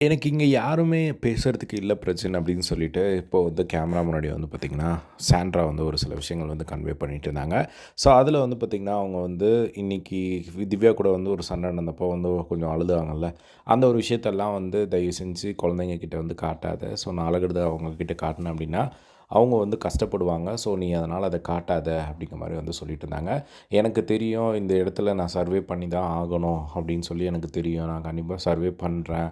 எனக்கு இங்க யாருமே பேசுறதுக்கு இல்ல பிரச்சனை அப்படின்னு சொல்லிட்டு, இப்போ வந்து கேமரா முன்னாடி வந்து பார்த்தீங்கன்னா, சாண்ட்ரா வந்து ஒரு சில விஷயங்கள் வந்து கன்வே பண்ணிட்டு இருந்தாங்க. ஸோ, அதில வந்து பார்த்தீங்கன்னா, அவங்க வந்து இன்னைக்கு திவ்யா கூட வந்து ஒரு சண்டை நடந்தப்போ வந்து கொஞ்சம் அழுதாங்கல்ல. அந்த ஒரு விஷயத்தெல்லாம் வந்து தயவு செஞ்சு குழந்தைங்க கிட்ட வந்து காட்டாத. ஸோ, நான் அழுகுறத அவங்க கிட்ட காட்டுனேன் அப்படின்னா, அவங்க வந்து கஷ்டப்படுவாங்க. ஸோ, நீ அதனால அத காட்டாத அப்படிங்கிற மாரி வந்து சொல்லிட்டு இருந்தாங்க. எனக்கு தெரியும் இந்த இடத்துல நான் சர்வே பண்ணி தான் ஆகணும் அப்படின்னு சொல்லி எனக்கு தெரியும். நான் கண்டிப்பா சர்வே பண்றேன்.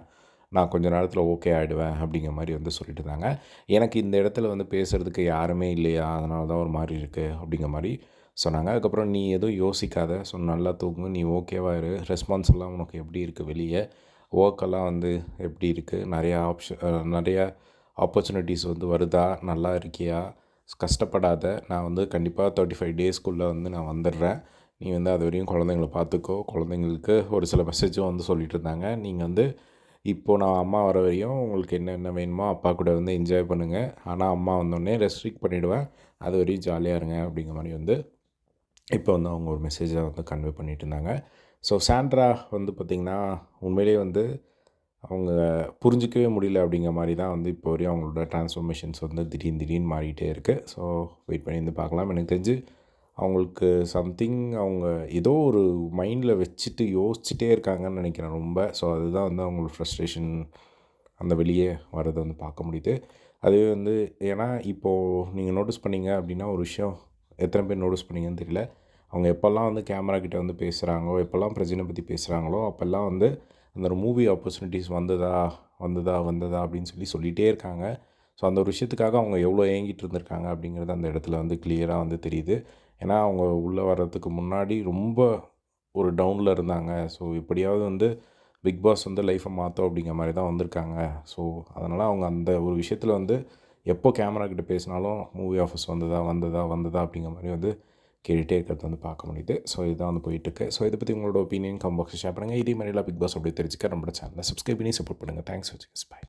நான் கொஞ்ச நேரத்தில ஓகே ஆயிடுவேன் அப்படிங்கிற மாரி வந்து சொல்லிட்டு இருந்தாங்க. எனக்கு இந்த இடத்துல வந்து பேசுறதுக்கு யாருமே இல்லையா, அதனால தான் ஒரு மாரி இருக்கு அப்படிங்கிற மாரி சொன்னாங்க. அதுக்கப்புறம் நீ எதுவும் யோசிக்காத. ஸோ நல்லா தூங்கு. நீ ஓகேவா இரு. ரெஸ்பான்ஸ் எல்லாம் உனக்கு எப்படி இருக்கு வெளிய? வொர்க்கெல்லாம் வந்து எப்படி இருக்கு? நெறையா ஆப்பர்ச்சுனிட்டீஸ் வந்து வருதா? நல்லா இருக்கியா? கஷ்டப்படாத. நான் வந்து கண்டிப்பா 35 டேஸ்க்குள்ள வந்து நான் வந்துடுறேன். நீ வந்து அதுவரையும் குழந்தைங்கள பார்த்துக்கோ. குழந்தைங்களுக்கு ஒரு சில மெசேஜும் வந்து சொல்லிட்டு இருந்தாங்க. நீங்க வந்து இப்போ நான் அம்மா வர வரையும் உங்களுக்கு என்னென்ன வேணுமோ அப்பா கூட வந்து என்ஜாய் பண்ணுங்க. ஆனா, அம்மா வந்தோனே ரெஸ்ட்ரிக்ட் பண்ணிடுவேன். அதுவரையும் ஜாலியா இருங்க அப்படிங்கிற மாரி வந்து இப்போ வந்து அவங்க ஒரு மெசேஜ வந்து கன்வே பண்ணிட்டு இருந்தாங்க. ஸோ சாண்ட்ரா வந்து பார்த்தீங்கன்னா, உண்மையிலேயே வந்து அவங்க புரிஞ்சுக்கவே முடியல அப்படிங்கிற மாரி தான் வந்து இப்போ வரையும் அவங்களோட ட்ரான்ஸ்ஃபர்மேஷன்ஸ் வந்து திடீர்னு திடீர்னு மாறிட்டே இருக்கு. ஸோ வெயிட் பண்ணி வந்து பார்க்கலாம். எனக்கு தெரிஞ்சு அவங்களுக்கு சம்திங் அவங்க ஏதோ ஒரு மைண்டில வச்சுட்டு யோசிச்சுட்டே இருக்காங்கன்னு நெனைக்கிறேன் ரொம்ப. ஸோ அதுதான் வந்து அவங்களோட ஃப்ரஸ்ட்ரேஷன் அந்த வெளியே வரத வந்து பார்க்க முடியுது. அதுவே வந்து ஏன்னா இப்போது நீங்க நோட்டீஸ் பண்ணீங்க அப்படின்னா ஒரு விஷயம் எத்தனை பேர் நோட்டீஸ் பண்ணீங்கன்னு தெரியல. அவங்க எப்போல்லாம் வந்து கேமரா கிட்ட வந்து பேசுகிறாங்களோ, எப்போல்லாம் பிரஜின பத்தி பேசுகிறாங்களோ, அப்போல்லாம் வந்து அந்த ஒரு மூவி ஆப்பர்ச்சுனிட்டீஸ் வந்ததா, வந்ததா, வந்ததா அப்படின்னு சொல்லிட்டே இருக்காங்க. ஸோ அந்த ஒரு விஷயத்துக்காக அவங்க எவ்வளோ ஏங்கிட்டு இருந்திருக்காங்க அப்படிங்கிறது அந்த இடத்துல வந்து கிளியரா வந்து தெரியுது. ஏன்னா அவங்க உள்ள வர்றதுக்கு முன்னாடி ரொம்ப ஒரு டவுன்ல இருந்தாங்க. ஸோ எப்படியாவது வந்து பிக் பாஸ் வந்து லைஃப்ப மாத்தும் அப்படிங்கிற மாரி தான் வந்திருக்காங்க. ஸோ அதனால அவங்க அந்த ஒரு விஷயத்துல வந்து எப்போ கேமரா கிட்ட பேசினாலும் மூவி ஆஃபர்ஸ் வந்ததா, வந்ததா, வந்ததா அப்படிங்கிற மாரி வந்து கேட்டுட்டே இருக்கிறத வந்து பார்க்க முடியுது. ஸோ இதுதான் வந்து போயிட்டுருக்கு. ஸோ இத பத்தி உங்களோட ஒப்பீனியன் கமெண்ட் பாக்ஸ்ல ஷேர் பண்ணுங்க. இதே மாரிலாம் பிக் பாஸ் அப்டேட் தெரிஞ்சுக்க நம்மளோட சேனல சப்ஸ்கிரைப் பண்ணி சப்போர்ட் பண்ணுங்க. தேங்க்ஸ் ஃபார் வாட்சிங். பை.